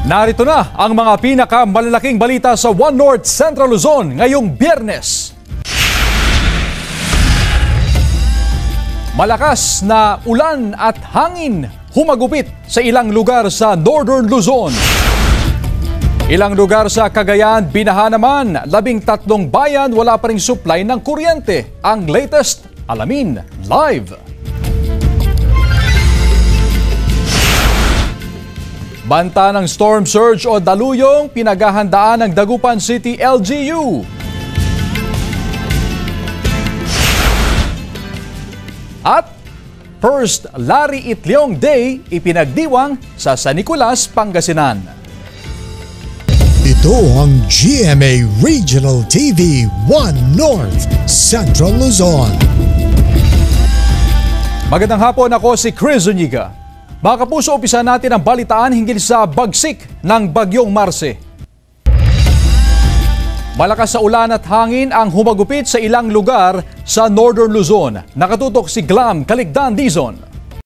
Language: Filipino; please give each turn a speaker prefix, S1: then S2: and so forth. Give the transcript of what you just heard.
S1: Narito na ang mga pinakamalalaking balita sa One North Central Luzon ngayong Biyernes. Malakas na ulan at hangin humagupit sa ilang lugar sa Northern Luzon. Ilang lugar sa Cagayan binaha naman, 13 bayan wala pa ring supply ng kuryente. Ang latest, alamin live. Banta ng storm surge o daluyong pinaghahandaan ng Dagupan City LGU. At First Larry Itliong Day ipinagdiwang sa San Nicolas, Pangasinan.
S2: Ito ang GMA Regional TV 1 North Central Luzon.
S1: Magandang hapon, ako si Chris Zuniga. Mga kapuso, umpisa natin ang balitaan hinggil sa bagsik ng Bagyong Marce. Malakas sa ulan at hangin ang humagupit sa ilang lugar sa Northern Luzon. Nakatutok si Glam Caligdan Dizon.